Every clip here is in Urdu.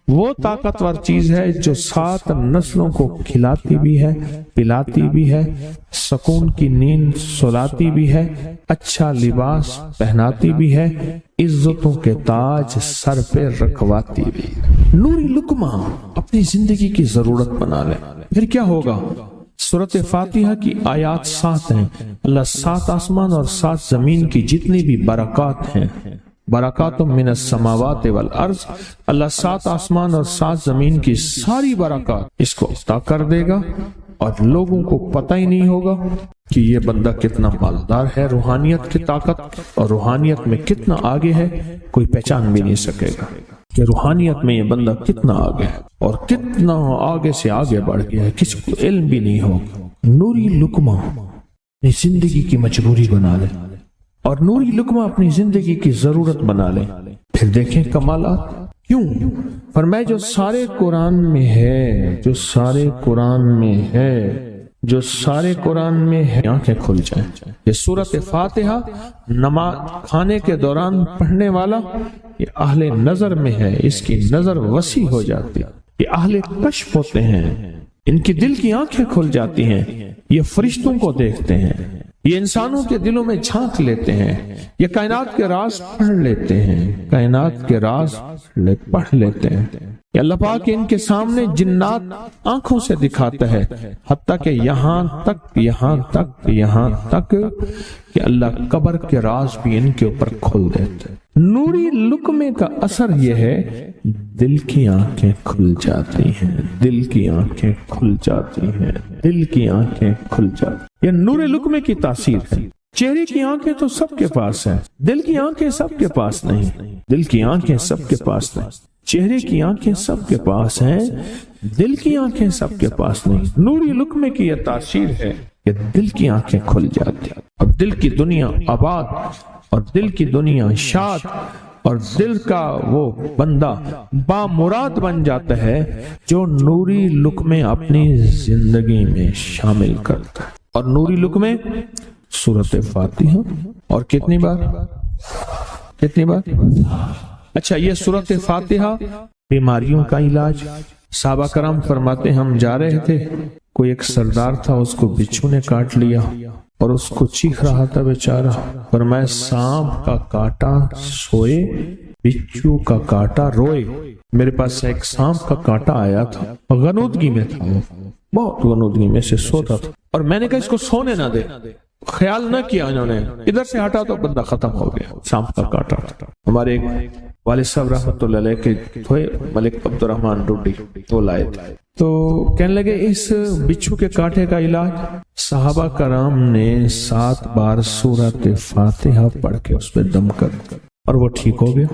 وہ طاقتور چیز ہے جو 7 نسلوں کو کھلاتی بھی ہے، پلاتی بھی ہے، سکون کی نیند سلاتی بھی ہے، اچھا لباس پہناتی بھی ہے، عزتوں کے تاج سر پہ رکھواتی بھی۔ نوری لقمہ اپنی زندگی کی ضرورت بنا لے، پھر کیا ہوگا؟ سورۃ فاتحہ کی آیات 7 ہیں۔ اللہ 7 آسمان اور 7 زمین کی جتنی بھی برکات ہیں، برکات من السماوات والارض، اللہ 7 آسمان اور 7 زمین کی ساری برکات اس کو عطا کر دے گا، اور لوگوں کو پتہ ہی نہیں ہوگا کہ یہ بندہ کتنا مالدار ہے، روحانیت کی طاقت اور روحانیت میں کتنا آگے ہے، کوئی پہچان بھی نہیں سکے گا کہ روحانیت میں یہ بندہ کتنا آگے ہے اور کتنا آگے سے آگے بڑھ گیا ہے، کسی کو علم بھی نہیں ہوگا۔ نوری لقمہ اپنی زندگی کی مجبوری بنا لے اور نوری لقمہ اپنی زندگی کی ضرورت بنا لے، پھر دیکھیں کمالات۔ کیوں؟ فرمائے جو سارے قرآن میں ہے، جو سارے قرآن میں ہے، جو سارے قرآن میں ہے، آنکھیں کھل جائیں۔ یہ سورۃ فاتحہ نماز کھانے کے دوران پڑھنے والا یہ اہل نظر میں ہے، اس کی نظر وسیع ہو جاتی ہے، یہ اہل کشف ہوتے ہیں، ان کی دل کی آنکھیں کھل جاتی ہیں، یہ فرشتوں کو دیکھتے ہیں، یہ انسانوں کے دلوں میں جھانک لیتے ہیں، یہ کائنات کے راز پڑھ لیتے ہیں، کائنات کے راز پڑھ لیتے ہیں۔ یہ اللہ پاک ان کے سامنے جنات آنکھوں سے دکھاتا ہے، حتیٰ کہ یہاں تک کہ اللہ قبر کے راز بھی ان کے اوپر کھول دیتے ہیں۔ نوری لقمے کا اثر یہ ہے، دل کی آنکھیں کھل جاتی ہیں، دل کی آنکھیں کھل جاتی ہیں، دل کی آنکھیں کھل جاتی ہیں۔ یہ نور لقمے کی تاثیر ہے۔ چہرے کی آنکھیں تو سب کے پاس ہیں، دل کی آنکھیں سب کے پاس نہیں، دل کی آنکھیں سب کے پاس نہیں، چہرے کی آنکھیں سب کے پاس ہیں، دل کی آنکھیں سب کے پاس نہیں۔ نوری لقمے کی یہ تاثیر ہے کہ دل کی آنکھیں کھل جاتی ہیں اور دل کی دنیا آباد اور دل کی دنیا شاد اور دل کا وہ بندہ بامراد بن جاتا ہے جو نوری لقمے اپنی زندگی میں شامل کرتا ہے۔ اور نوری لقمے سورۃ فاتحہ اور کتنی بار؟ اچھا، یہ سورۃ فاتحہ بیماریوں کا علاج۔ صحابہ کرام فرماتے ہم جا رہے تھے، کوئی ایک سردار تھا، اس کو بچھو نے کاٹ لیا اور اس کو چیخ رہا تھا بیچارہ۔ فرمایا سانپ کا کاٹا سوئے، بچھو کا کاٹا روئے۔ میرے پاس ایک سانپ کا کاٹا آیا تھا، غنودگی میں تھا، وہ بہت غنودگی میں سے سوتا تھا، اور میں نے کہا اس کو سونے نہ دے، خیال نہ کیا انہوں نے، ادھر سے ہٹا تو بندہ ختم ہو گیا، سانپ کا کاٹا۔ ہمارے ایک والد صاحب رحمۃ اللہ علیہ کے تھے، ملک عبد الرحمن ڈوڈی، وہ لائے تھے، تو کہنے لگے اس بچھو کے کاٹے کا علاج صحابہ کرام نے 7 بار سورۃ فاتحہ پڑھ کے اس پہ دم کر اور وہ ٹھیک ہو گیا۔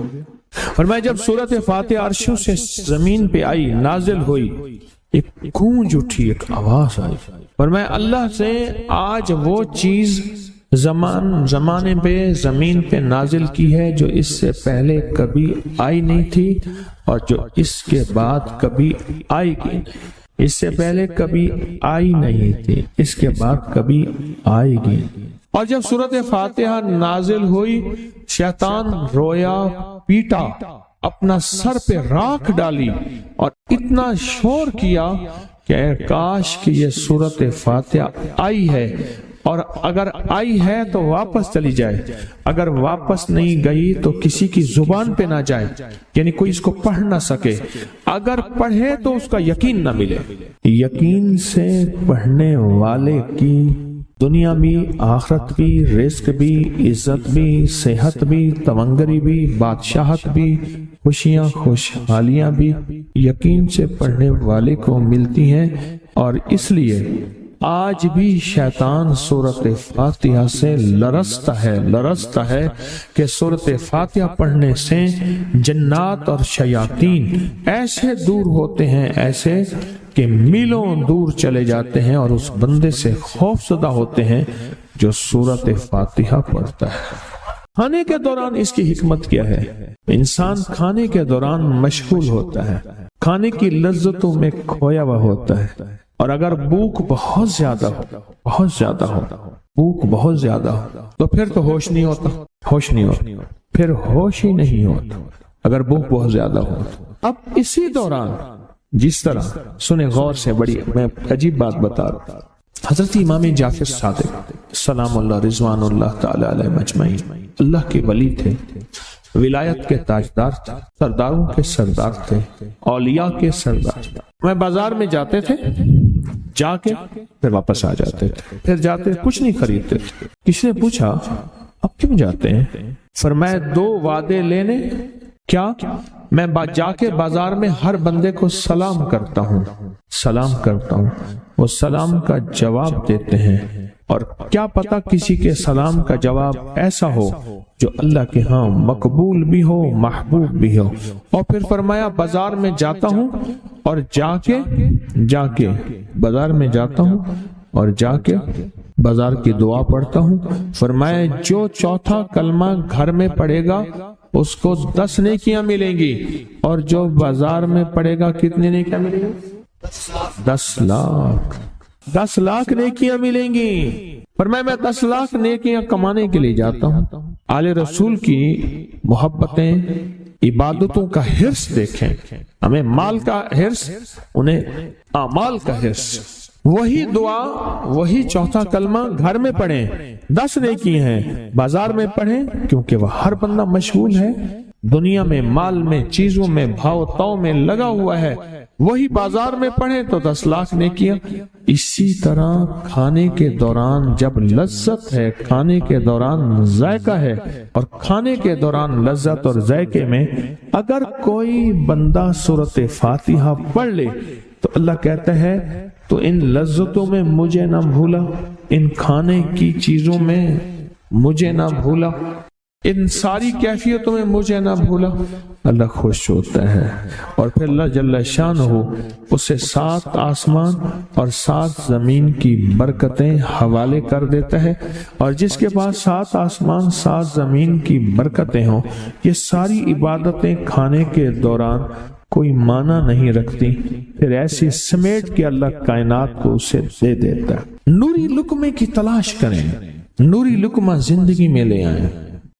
اور میں جب سورۃ فاتحہ عرشوں سے زمین پہ آئی، نازل ہوئی، ایک گونج اٹھی، ایک آواز آئی، اور میں اللہ سے آج وہ چیز زمانے پہ زمین پہ نازل کی ہے جو اس سے پہلے کبھی آئی نہیں تھی اور جو اس کے بعد کبھی آئے گی نہیں۔ اس سے پہلے کبھی آئی نہیں تھی، اس کے بعد کبھی آئے گی۔ اور جب سورۃ فاتحہ نازل ہوئی، شیطان رویا، پیٹا، اپنا سر پہ راکھ ڈالی اور اتنا شور کیا کہ اے کاش کہ یہ سورۃ فاتحہ آئی ہے، اور اگر آئی ہے تو واپس چلی جائے، اگر واپس نہیں گئی تو کسی کی زبان پہ نہ جائے، یعنی کوئی اس کو پڑھ نہ سکے، اگر پڑھے تو اس کا یقین نہ ملے۔ یقین سے پڑھنے والے کی دنیا بھی، آخرت بھی، رزق بھی، عزت بھی، صحت بھی، تونگری بھی، بادشاہت بھی، خوشیاں خوشحالیاں بھی یقین سے پڑھنے والے کو ملتی ہیں۔ اور اس لیے آج بھی شیطان سورۃ فاتحہ سے لرزتا ہے کہ سورۃ فاتحہ پڑھنے سے جنات اور شیاطین ایسے دور ہوتے ہیں، ایسے کہ میلوں دور چلے جاتے ہیں، اور اس بندے سے خوف زدہ ہوتے ہیں جو سورۃ فاتحہ پڑھتا ہے۔ کھانے کے دوران اس کی حکمت کیا ہے؟ انسان کھانے کے دوران مشغول ہوتا ہے، کھانے کی لذتوں میں کھویا ہوا ہوتا ہے، اور اگر بھوک بہت زیادہ ہو بھوک بہت زیادہ ہو تو پھر تو ہوش نہیں ہوتا، پھر ہوش ہی نہیں ہوتا۔ اگر بھوک بہت زیادہ ہو اب اسی دوران جس طرح سنے غور سے، بڑی میں عجیب بات بتا رہا ہوں، حضرت امام جعفر صادق سلام اللہ رضوان اللہ تعالی علیہ مجمعین اللہ کے ولی تھے، ولایت کے تاجدار تھے، سرداروں کے سردار تھے، اولیاء کے سردار تھے۔ میں بازار میں جاتے تھے، جا کے پھر واپس آ جاتے تھے، پھر جاتے کچھ نہیں خریدتے تھے۔ کسی نے پوچھا اب کیوں جاتے ہیں؟ فرمایا 2 وعدے لینے، کیا؟ میں جا کے بازار میں ہر بندے کو سلام کرتا ہوں، وہ سلام کا جواب دیتے ہیں، اور کیا پتا کسی کے سلام کا جواب ایسا ہو جو اللہ کے ہاں مقبول بھی ہو، محبوب بھی ہو۔ اور پھر فرمایا بازار میں جاتا ہوں اور جا کے بازار میں جاتا ہوں اور جا کے بازار کی دعا پڑھتا ہوں۔ فرمایا جو چوتھا کلمہ گھر میں پڑھے گا اس کو 10 نیکیاں ملیں گی، اور جو بازار میں پڑھے گا کتنے نیکیاں ملیں گی؟ 10 لاکھ نیکیاں ملیں گی۔ فرمایا میں 10 لاکھ نیکیاں کمانے کے لیے جاتا ہوں۔ آل رسول کی محبتیں، عبادتوں کا حرص دیکھیں، ہمیں مال کا حرص، انہیں اعمال کا حرص۔ وہی دعا، وہی چوتھا کلمہ گھر میں پڑھیں، 10 نیکی ہیں، بازار میں پڑھیں، کیونکہ وہ ہر بندہ مشغول ہے دنیا میں، مال میں، چیزوں میں، بھاؤ تاؤ میں لگا ہوا ہے۔ وہی بازار میں پڑھیں تو 10 لاکھ نیکیاں۔ اسی طرح کھانے کے دوران جب لذت ہے، کھانے کے دوران ذائقہ ہے، اور کھانے کے دوران لذت اور ذائقے میں اگر کوئی بندہ سورۃ فاتحہ پڑھ لے تو اللہ کہتا ہے تو ان لذتوں میں مجھے نہ بھولا، ان کھانے کی چیزوں میں مجھے نہ بھولا، ان ساری کیفیتوں میں مجھے نہ بھولا۔ اللہ خوش ہوتا ہے، اور پھر اللہ جل شانہ اسے 7 آسمان اور 7 زمین کی برکتیں حوالے کر دیتا ہے، اور جس کے پاس 7 آسمان 7 زمین کی برکتیں ہوں، یہ ساری عبادتیں کھانے کے دوران کوئی معنی نہیں رکھتی، پھر ایسی سمیٹ کے اللہ کائنات کو اسے دے دیتا ہے۔ نوری لقمے کی تلاش کریں، نوری لقمہ زندگی میں لے آئیں،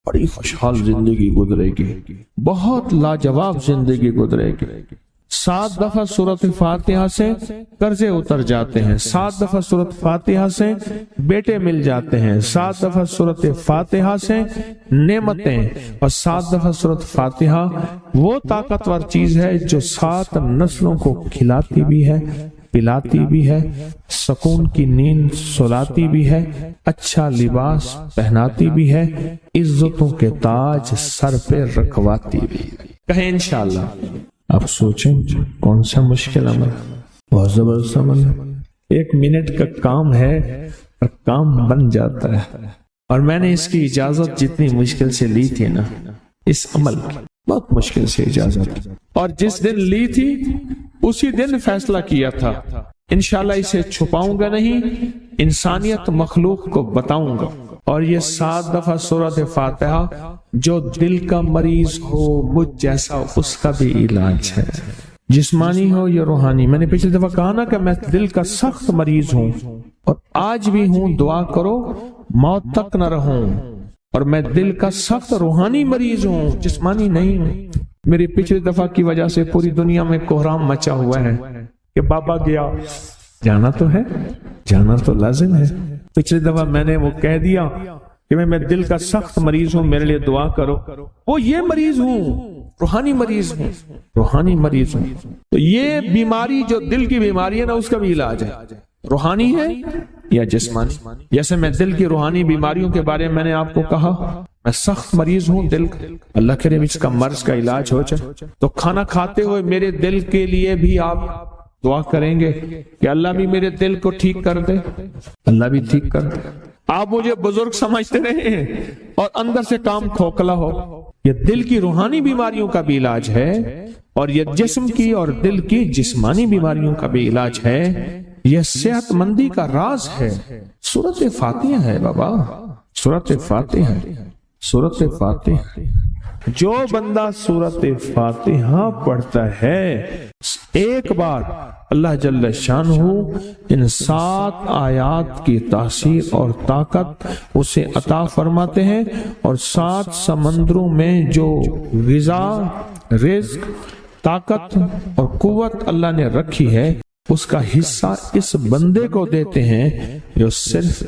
بڑی خوشحال زندگی گزرے گی، بہت لاجواب زندگی گزرے گی۔ 7 دفعہ سورۃ فاتحہ سے قرضے اتر جاتے ہیں، 7 دفعہ سورۃ فاتحہ سے بیٹے مل جاتے ہیں، 7 دفعہ سورۃ فاتحہ سے نعمتیں، اور 7 دفعہ سورۃ فاتحہ وہ طاقتور چیز ہے جو 7 نسلوں کو کھلاتی بھی ہے، پلاتی بھی ہے، سکون کی نیند سلاتی بھی ہے، اچھا لباس پہناتی بھی ہے، عزتوں کے تاج سر پہ رکھواتی بھی ہے۔ کہیں انشاءاللہ۔ آپ سوچیں کون سا مشکل عمل، بہت زبردست عمل ہے، 1 منٹ کا کام ہے اور کام بن جاتا ہے۔ اور میں نے اس کی اجازت جتنی مشکل سے لی تھی نا، اس عمل بہت مشکل سے اجازت، اور جس دن لی تھی اسی دن فیصلہ کیا تھا انشاءاللہ اسے چھپاؤں گا نہیں، انسانیت مخلوق کو بتاؤں گا۔ اور یہ 7 دفعہ سورۃ فاتحہ جو دل کا مریض ہو مجھ جیسا، اس کا بھی علاج ہے، جسمانی ہو یا روحانی۔ میں نے پچھلی دفعہ کہا نا کہ میں دل کا سخت مریض ہوں اور آج بھی ہوں، دعا کرو موت تک نہ رہوں، اور میں دل کا سخت روحانی مریض ہوں، جسمانی نہیں ہوں۔ میری پچھلی دفعہ کی وجہ سے پوری دنیا میں کوہرام مچا ہوا ہے کہ بابا گیا، جانا تو ہے، جانا تو لازم ہے۔ پچھلی دفعہ میں نے وہ کہہ دیا کہ میں دل کا سخت مریض ہوں، میرے لیے دعا کرو، وہ یہ مریض ہوں، روحانی مریض ہوں، روحانی مریض ہوں۔ تو یہ بیماری جو دل کی بیماری ہے نا، اس کا بھی علاج ہے، روحانی ہے یا جسمانی۔ جیسے میں دل کی روحانی بیماریوں کے بارے میں نے آپ کو کہا، میں سخت مریض ہوں دل کا، اللہ کرے اس کا مرض کا علاج ہو جائے۔ تو کھانا کھاتے ہوئے میرے دل کے لیے بھی آپ دعا کریں گے کہ اللہ بھی میرے دل کو ٹھیک کر دے، اللہ بھی ٹھیک کر دے۔ آپ مجھے بزرگ سمجھتے رہے اور اندر سے کام کھوکھلا ہو۔ یہ دل کی روحانی بیماریوں کا بھی علاج ہے، اور یہ جسم کی اور دل کی جسمانی بیماریوں کا بھی علاج ہے۔ یہ صحت مندی کا راز ہے، سورۃ فاتحہ ہے بابا، سورۃ فاتحہ، سورۃ فاتحہ۔ جو بندہ سورۃ فاتحہ پڑھتا ہے ایک بار، اللہ جل شانہ ان 7 آیات کی تاثیر اور طاقت اسے عطا فرماتے ہیں، اور 7 سمندروں میں جو غذا، رزق طاقت اور قوت اللہ نے رکھی ہے اس کا حصہ اس بندے کو دیتے ہیں جو صرف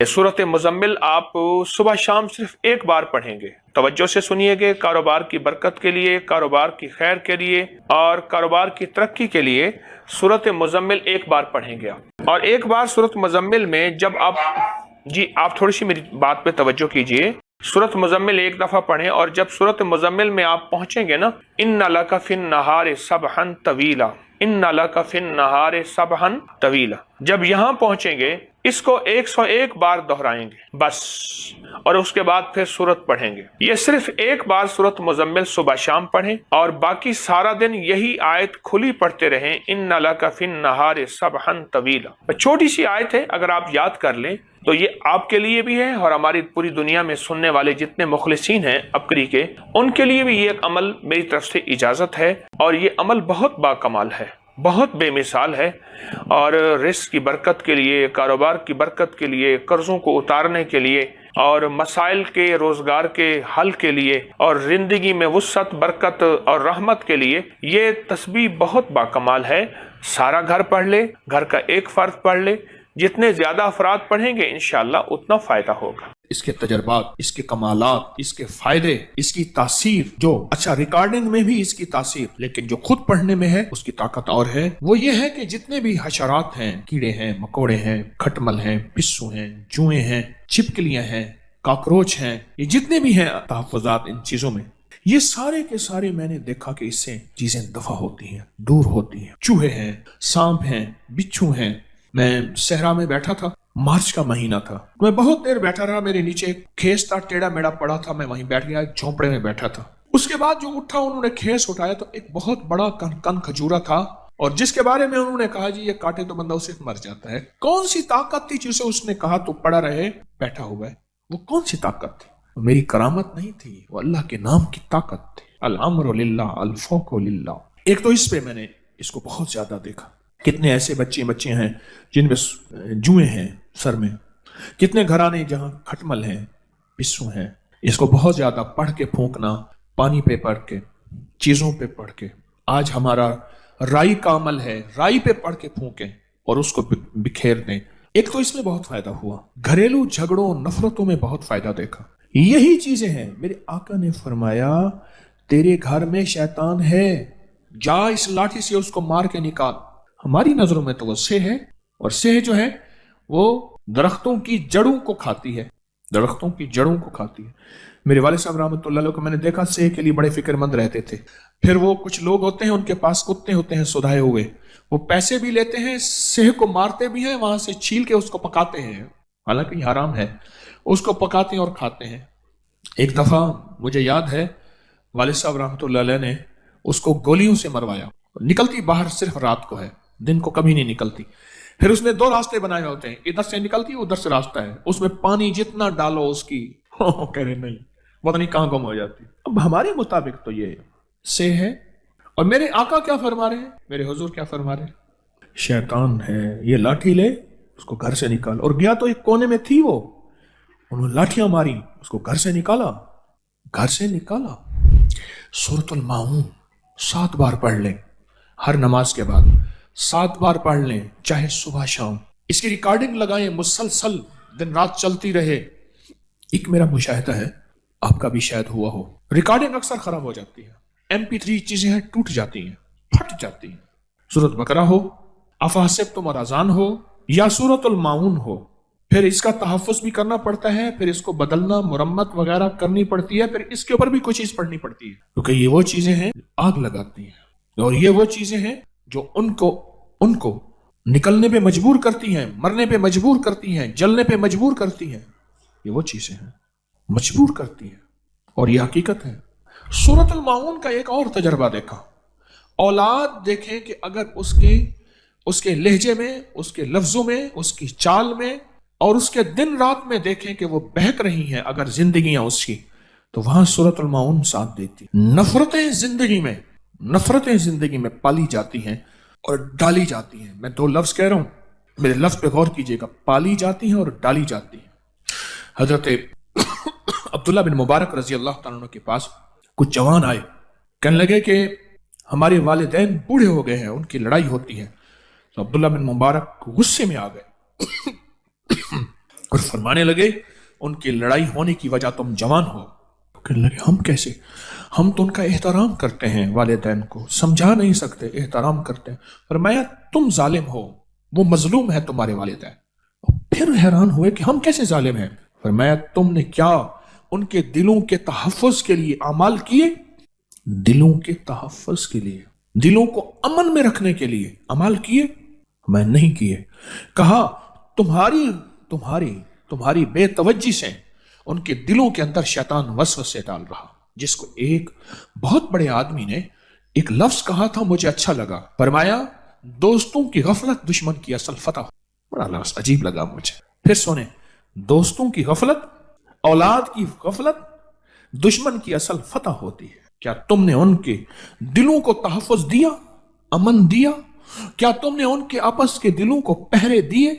سورۃ مزمل آپ صبح شام صرف ایک بار پڑھیں گے. توجہ سے سنیے گے. کاروبار کی برکت کے لیے، کاروبار کی خیر کے لیے اور کاروبار کی ترقی کے لیے سورۃ مزمل ایک بار پڑھیں گے. اور ایک بار سورۃ مزمل میں جب آپ تھوڑی سی میری بات پہ توجہ کیجئے. سورۃ مزمل ایک دفعہ پڑھیں اور جب سورۃ مزمل میں آپ پہنچیں گے نا، ان لک فی النہار سبحا طویلا، ان لک فی النہار سبحا طویلا، جب یہاں پہنچیں گے اس کو 101 بار دہرائیں گے بس، اور اس کے بعد پھر سورت پڑھیں گے. یہ صرف ایک بار سورۃ مزمل صبح شام پڑھیں اور باقی سارا دن یہی آیت کھلی پڑھتے رہیں، ان لک فی النہار سبحا طویلا. چھوٹی سی آیت ہے، اگر آپ یاد کر لیں تو یہ آپ کے لیے بھی ہے اور ہماری پوری دنیا میں سننے والے جتنے مخلصین ہیں اپکری کے، ان کے لیے بھی یہ ایک عمل میری طرف سے اجازت ہے. اور یہ عمل بہت باکمال ہے، بہت بے مثال ہے، اور رزق کی برکت کے لیے، کاروبار کی برکت کے لیے، قرضوں کو اتارنے کے لیے اور مسائل کے روزگار کے حل کے لیے اور زندگی میں وسعت، برکت اور رحمت کے لیے یہ تسبیح بہت باکمال ہے. سارا گھر پڑھ لے، گھر کا ایک فرد پڑھ لے، جتنے زیادہ افراد پڑھیں گے انشاءاللہ اتنا فائدہ ہوگا. اس کے تجربات، اس کے کمالات، اس کے فائدے، اس کی تاثیر، جو اچھا ریکارڈنگ میں بھی اس کی تاثیر، لیکن جو خود پڑھنے میں ہے اس کی طاقت اور ہے. وہ یہ ہے کہ جتنے بھی حشرات ہیں، کیڑے ہیں، مکوڑے ہیں، کھٹمل ہیں، پسو ہیں، جوئیں ہیں، چھپکلیاں ہیں، کاکروچ ہیں، یہ جتنے بھی ہیں تحفظات ان چیزوں میں، یہ سارے کے سارے میں نے دیکھا کہ اس سے چیزیں دفع ہوتی ہیں، دور ہوتی ہیں. چوہے ہیں، سانپ ہیں، بچھو ہیں. میں صحرا میں بیٹھا تھا، مارچ کا مہینہ تھا، میں بہت دیر بیٹھا رہا. میرے نیچے ایک کھیس تھا، ٹیڑھا میڑا پڑا تھا، میں وہیں بیٹھ گیا، ایک جھونپڑے میں بیٹھا تھا. اس کے بعد جو اٹھا، انہوں نے کھیس اٹھایا تو ایک بہت بڑا کن کھجورا تھا، اور جس کے بارے میں انہوں نے کہا جی یہ کاٹے تو بندہ اسے مر جاتا ہے. کون سی طاقت تھی جسے اس نے کہا تو پڑا رہے بیٹھا ہوا ہے؟ وہ کون سی طاقت تھی؟ میری کرامت نہیں تھی، وہ اللہ کے نام کی طاقت تھی. الامر للہ الفوق للہ. ایک تو اس پہ میں نے اس کو بہت زیادہ دیکھا. کتنے ایسے بچے ہیں جن میں جوئیں ہیں سر میں، کتنے گھرانے جہاں کھٹمل ہیں، پسو ہیں. اس کو بہت زیادہ پڑھ کے پھونکنا، پانی پہ پڑھ کے، چیزوں پہ پڑھ کے. آج ہمارا رائی کا عمل ہے، رائی پہ پڑھ کے پھونکیں اور اس کو بکھیر دیں. ایک تو اس میں بہت فائدہ ہوا، گھریلو جھگڑوں نفرتوں میں بہت فائدہ دیکھا. یہی چیزیں ہیں. میرے آقا نے فرمایا تیرے گھر میں شیطان ہے، جا اس لاٹھی سے اس کو مار کے نکال. ہماری نظروں میں تو وہ سہ ہے، اور سہ جو ہے وہ درختوں کی جڑوں کو کھاتی ہے، درختوں کی جڑوں کو کھاتی ہے. میرے والد صاحب رحمۃ اللہ علیہ کو میں نے دیکھا سہ کے لیے بڑے فکر مند رہتے تھے. پھر وہ کچھ لوگ ہوتے ہیں ان کے پاس کتے ہوتے ہیں سدھائے ہوئے، وہ پیسے بھی لیتے ہیں، سہ کو مارتے بھی ہیں، وہاں سے چھیل کے اس کو پکاتے ہیں، حالانکہ یہ حرام ہے، اس کو پکاتے ہیں اور کھاتے ہیں. ایک دفعہ مجھے یاد ہے والد صاحب رحمۃ اللہ علیہ نے اس کو گولیوں سے مروایا. نکلتی باہر صرف رات کو ہے، دن کو کبھی نہیں نکلتی. پھر اس نے 2 راستے بنائے ہوتے ہیں، ادھر سے نکلتی ادھر سے راستہ ہے، اس میں پانی جتنا ڈالو اس کی کہہ رہے نہیں پتہ نہیں کہاں گم ہو جاتی. اب ہمارے مطابق تو یہ سے ہے. اور میرے آقا کیا فرما رہے ہیں، میرے حضور کیا فرما رہے ہیں؟ شیطان ہے، یہ لاٹھی لے اس کو گھر سے نکال. اور گیا تو ایک کونے میں تھی، وہ انہوں نے لاٹھیاں ماری، اس کو گھر سے نکالا، گھر سے نکالا. سورۃ الماعون 7 بار پڑھ لیں، ہر نماز کے بعد 7 بار پڑھ لیں، چاہے صبح شام. اس کی ریکارڈنگ لگائیں، مسلسل دن رات چلتی رہے. ایک میرا مشاہدہ ہے، آپ کا بھی شاید ہوا ہو، ریکارڈنگ اکثر خراب ہو جاتی ہے، MP3 چیزیں ہیں ٹوٹ جاتی ہیں، پھٹ جاتی ہیں. سورۃ بقرہ ہو، افحسبتم اور اذان ہو، یا سورۃ الماعون ہو، پھر اس کا تحفظ بھی کرنا پڑتا ہے، پھر اس کو بدلنا، مرمت وغیرہ کرنی پڑتی ہے، پھر اس کے اوپر بھی کوئی چیز پڑھنی پڑتی ہے، کیونکہ یہ وہ چیزیں ہیں آگ لگاتی ہیں، اور یہ وہ چیزیں ہیں جو ان کو نکلنے پہ مجبور کرتی ہیں، مرنے پہ مجبور کرتی ہیں، جلنے پہ مجبور کرتی ہیں. یہ وہ چیزیں ہیں مجبور کرتی ہیں، اور یہ حقیقت ہے. سورۃ الماعون کا ایک اور تجربہ دیکھا. اولاد دیکھیں کہ اگر اس کے لہجے میں، اس کے لفظوں میں، اس کی چال میں اور اس کے دن رات میں دیکھیں کہ وہ بہک رہی ہیں اگر زندگیاں اس کی، تو وہاں سورۃ الماعون ساتھ دیتی. نفرتیں زندگی میں پالی جاتی ہیں اور ڈالی جاتی ہیں. میں 2 لفظ کہہ رہا ہوں، میرے لفظ پہ غور کیجئے گا، پالی جاتی ہیں اور ڈالی جاتی ہیں. حضرت عبداللہ بن مبارک رضی اللہ تعالیٰ عنہ کے پاس کچھ جوان آئے، کہنے لگے کہ ہمارے والدین بوڑھے ہو گئے ہیں، ان کی لڑائی ہوتی ہے۔ تو عبداللہ بن مبارک غصے میں آ گئے اور فرمانے لگے ان کی لڑائی ہونے کی وجہ تم جوان ہو۔ کہنے لگے ہم کیسے، ہم تو ان کا احترام کرتے ہیں، والدین کو سمجھا نہیں سکتے، احترام کرتے ہیں۔ فرمایا تم ظالم ہو، وہ مظلوم ہے تمہارے والدین۔ پھر حیران ہوئے کہ ہم کیسے ظالم ہیں؟ فرمایا تم نے کیا ان کے دلوں کے تحفظ کے لیے اعمال کیے؟ دلوں کے تحفظ کے لیے، دلوں کو امن میں رکھنے کے لیے عمل کیے؟ میں نہیں کیے۔ کہا تمہاری بے توجہی سے ان کے دلوں کے اندر شیطان وسوسے ڈال رہا۔ جس کو ایک بہت بڑے آدمی نے ایک لفظ کہا تھا، مجھے اچھا لگا۔ فرمایا دوستوں کی غفلت دشمن کی اصل فتح۔ بڑا لفظ عجیب لگا مجھے۔ پھر سونے، دوستوں کی غفلت، اولاد کی غفلت دشمن کی اصل فتح ہوتی ہے۔ کیا تم نے ان کے دلوں کو تحفظ دیا، امن دیا؟ کیا تم نے ان کے آپس کے دلوں کو پہرے دیے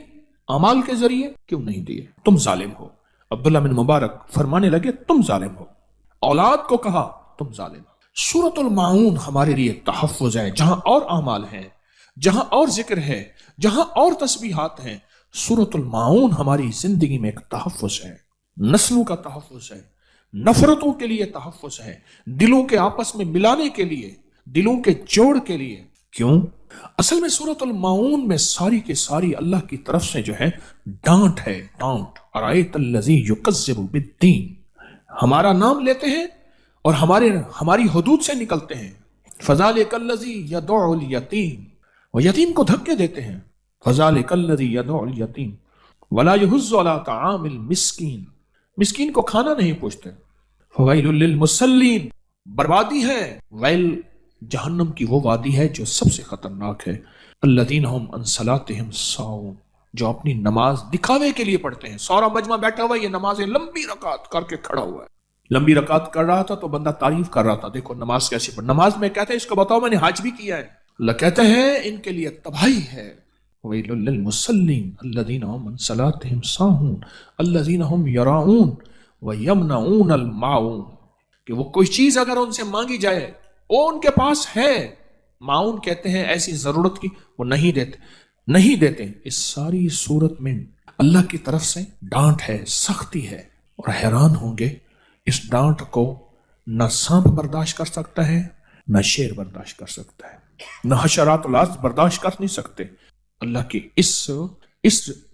اعمال کے ذریعے؟ کیوں نہیں دیے؟ تم ظالم ہو۔ عبداللہ بن مبارک فرمانے لگے تم ظالم ہو۔ اولاد کو کہا تم ظالم ہو۔ سورۃ الماعون ہمارے لیے تحفظ ہے، جہاں اور اعمال ہیں، جہاں اور ذکر ہے، جہاں اور تسبیحات ہیں، سورۃ الماعون ہماری زندگی میں ایک تحفظ ہے، نسلوں کا تحفظ ہے، نفرتوں کے لیے تحفظ ہے، دلوں کے آپس میں ملانے کے لیے، دلوں کے جوڑ کے لیے۔ کیوں؟ اصل میں سورۃ الماعون میں ساری کی ساری اللہ کی طرف سے جو ہے ڈانٹ ہے، ڈانٹ۔ ارائیت الذی یکذب بالدین، ہمارا نام لیتے ہیں اور ہماری حدود سے نکلتے ہیں۔ فذلک الذی یدعو الیتیم، وہ یتیم کو دھکے دیتے ہیں۔ فذلک الذی یدعو الیتیم ولا یحض علی طعام المسکین، مسکین کو کھانا نہیں پوچھتے۔ فویل للمصلین، بربادی ہے، ویل جہنم کی وہ وادی ہے جو سب سے خطرناک ہے۔ الذین هم عن صلاتهم ساہون، جو اپنی نماز دکھاوے کے لیے پڑھتے ہیں۔ سورا مجمع بیٹھا ہوا ہے، یہ نمازیں لمبی رکعت کر کے کھڑا ہوا ہے، لمبی رکعت کر رہا تھا تو بندہ تعریف کر رہا تھا، دیکھو نماز کیسی پڑھ۔ نماز میں کہتے ہیں اس کو بتاؤ میں نے حج بھی کیا ہے۔ اللہ کہتے ہیں ان کے لیے تباہی ہے۔ ویل للمصلین الذین هم عن صلاتهم ساہون الذین هم یراؤون ویمنعون الماعون، کہ وہ کوئی چیز اگر ان سے مانگی جائے وہ ان کے پاس ہے، معاون کہتے ہیں ایسی ضرورت کی، وہ نہیں دیتے۔ اس ساری صورت میں اللہ کی طرف سے ڈانٹ ہے، سختی ہے، اور حیران ہوں گے اس ڈانٹ کو نہ سانپ برداشت کر سکتا ہے، نہ شیر برداشت کر سکتا ہے، نہ حشرات الارض برداشت کر نہیں سکتے۔ اللہ کی اس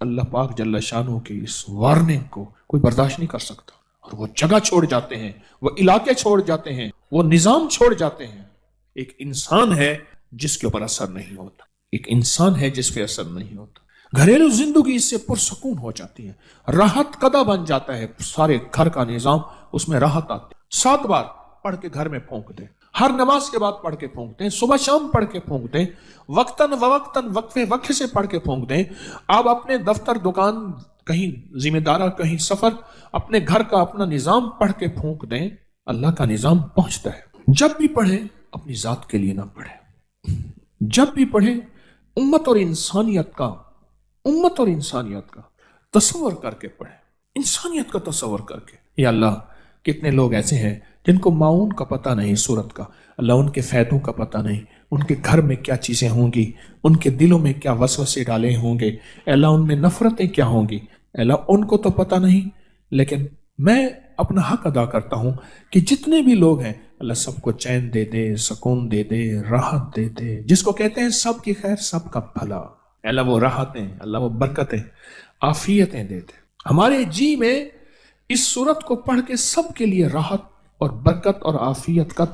اللہ پاک جل شانہ کی اس وارننگ کو کوئی برداشت نہیں کر سکتا، اور وہ جگہ چھوڑ جاتے ہیں، وہ علاقے چھوڑ جاتے ہیں، وہ نظام چھوڑ جاتے ہیں۔ ایک انسان ہے جس کے اوپر اثر نہیں ہوتا، ایک انسان ہے جس پہ اثر نہیں ہوتا۔ گھریلو زندگی اس سے پرسکون ہو جاتی ہے، راحت قدہ بن جاتا ہے، سارے گھر کا نظام اس میں راحت آتی ہے۔ 7 بار پڑھ کے گھر میں پھونک دیں، ہر نماز کے بعد پڑھ کے پھونک دیں، صبح شام پڑھ کے پھونک دیں، وقتاً فوقتاً وقفے سے پڑھ کے پھونک دیں۔ آپ اپنے دفتر، دکان، کہیں ذمہ دارہ، کہیں سفر، اپنے گھر کا اپنا نظام پڑھ کے پھونک دیں، اللہ کا نظام پہنچتا ہے۔ جب بھی پڑھیں اپنی ذات کے لیے نہ پڑھیں، جب بھی پڑھیں امت اور انسانیت کا تصور کر کے پڑھیں، انسانیت کا تصور کر کے۔ یا اللہ کتنے لوگ ایسے ہیں جن کو معاون کا پتہ نہیں، صورت کا، اللہ ان کے فائدوں کا پتہ نہیں، ان کے گھر میں کیا چیزیں ہوں گی، ان کے دلوں میں کیا وسوسے ڈالے ہوں گے، اللہ ان میں نفرتیں کیا ہوں گی، اللہ ان کو تو پتہ نہیں۔ لیکن میں اپنا حق ادا کرتا ہوں کہ جتنے بھی لوگ ہیں اللہ سب کو چین دے دے، سکون دے دے، راحت دے دے، جس کو کہتے ہیں سب کی خیر، سب کا بھلا۔ اللہ وہ راحتیں، اللہ وہ برکتیں، عافیتیں دے دے ہمارے جی میں۔ اس صورت کو پڑھ کے سب کے لیے راحت اور برکت اور عافیت کا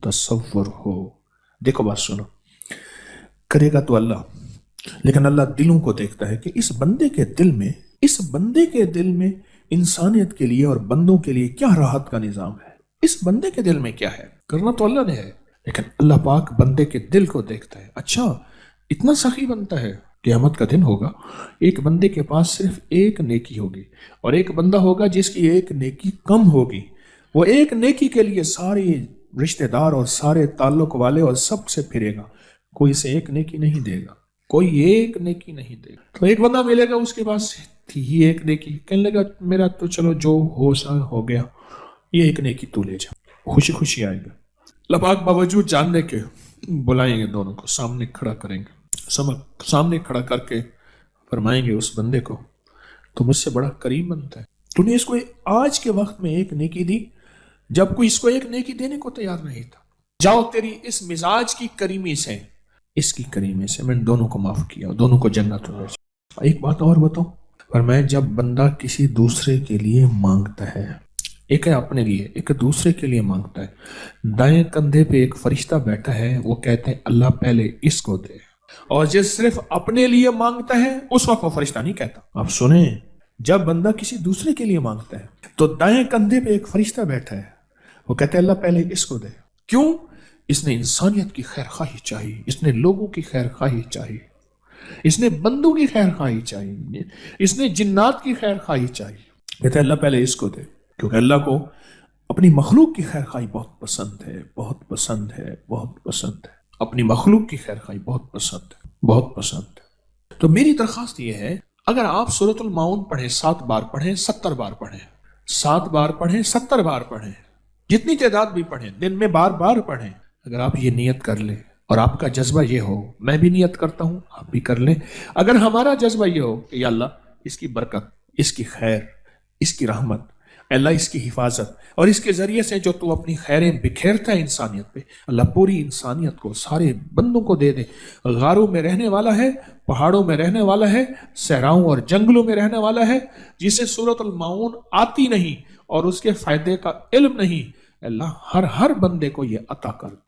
تصور ہو۔ دیکھو بات سنو، کرے گا تو اللہ، لیکن اللہ دلوں کو دیکھتا ہے کہ اس بندے کے دل میں انسانیت کے لیے اور بندوں کے لیے کیا راحت کا نظام ہے، اس بندے کے دل میں کیا ہے۔ کرنا تو اللہ نے ہے، لیکن اللہ پاک بندے کے دل کو دیکھتا ہے۔ اچھا اتنا سخی بنتا ہے، قیامت کا دن ہوگا، ایک بندے کے پاس صرف ایک نیکی ہوگی، اور ایک بندہ ہوگا جس کی ایک نیکی کم ہوگی۔ وہ ایک نیکی کے لیے سارے رشتہ دار اور سارے تعلق والے اور سب سے پھرے گا، کوئی اسے ایک نیکی نہیں دے گا، کوئی ایک نیکی نہیں دے گا۔ تو ایک بندہ ملے گا اس کے پاس تھی ہی ایک نیکی، کہنے لگا میرا تو چلو جو ہو سا ہو گیا، یہ ایک نیکی تو لے جا، خوشی خوشی آئے گا۔ اللہ پاک باوجود جاننے کے بلائیں گے دونوں کو، سامنے کھڑا کریں گے، سامنے کھڑا کر کے فرمائیں گے اس بندے کو تو مجھ سے بڑا کریم بنتا ہے، تو نے اس کو آج کے وقت میں ایک نیکی دی جب کوئی اس کو ایک نیکی دینے کو تیار نہیں تھا، جاؤ تیری اس مزاج کی کریمی سے، اس کی کریمی سے میں نے دونوں کو معاف کیا، دونوں کو جنت میں بھیجا۔ ایک بات اور بتاؤں، فرمایا جب بندہ کسی دوسرے کے لیے مانگتا ہے، ایک ہے اپنے لیے، ایک دوسرے کے لیے مانگتا ہے، دائیں کندھے پہ ایک فرشتہ بیٹھا ہے، وہ کہتے ہیں اللہ پہلے اس کو دے، اور جب صرف اپنے لیے مانگتا ہے اس وقت وہ فرشتہ نہیں کہتا۔ آپ سنیں، جب بندہ کسی دوسرے کے لیے مانگتا ہے تو دائیں کندھے پہ ایک فرشتہ بیٹھا ہے، وہ کہتے ہیں اللہ پہلے اس کو دے، کیوں؟ اس نے انسانیت کی خیر خواہی چاہیے، اس نے لوگوں کی خیر خواہی چاہیے، اس نے بندوں کی خیر خواہی چاہیے، اس نے جنات کی خیر خواہی چاہیے، کہتے ہیں اللہ پہلے اس کو دے، کیونکہ اللہ کو اپنی مخلوق کی خیر خواہی بہت پسند ہے، بہت پسند ہے، بہت پسند ہے، اپنی مخلوق کی خیر خواہی بہت پسند ہے، بہت پسند ہے۔ تو میری درخواست یہ ہے، اگر آپ سورۃ المعون پڑھیں، 7 بار پڑھیں، 70 بار پڑھیں، 7 بار پڑھیں، 70 بار پڑھیں، جتنی تعداد بھی پڑھیں، دن میں بار بار پڑھیں، اگر آپ یہ نیت کر لیں اور آپ کا جذبہ یہ ہو، میں بھی نیت کرتا ہوں، آپ بھی کر لیں، اگر ہمارا جذبہ یہ ہو کہ یا اللہ اس کی برکت، اس کی خیر، اس کی رحمت، اللہ اس کی حفاظت، اور اس کے ذریعے سے جو تو اپنی خیریں بکھیرتا ہے انسانیت پہ، اللہ پوری انسانیت کو، سارے بندوں کو دے دے، غاروں میں رہنے والا ہے، پہاڑوں میں رہنے والا ہے، صحراؤں اور جنگلوں میں رہنے والا ہے، جسے سورۃ المعون آتی نہیں اور اس کے فائدے کا علم نہیں، اللہ ہر بندے کو یہ عطا کر دے۔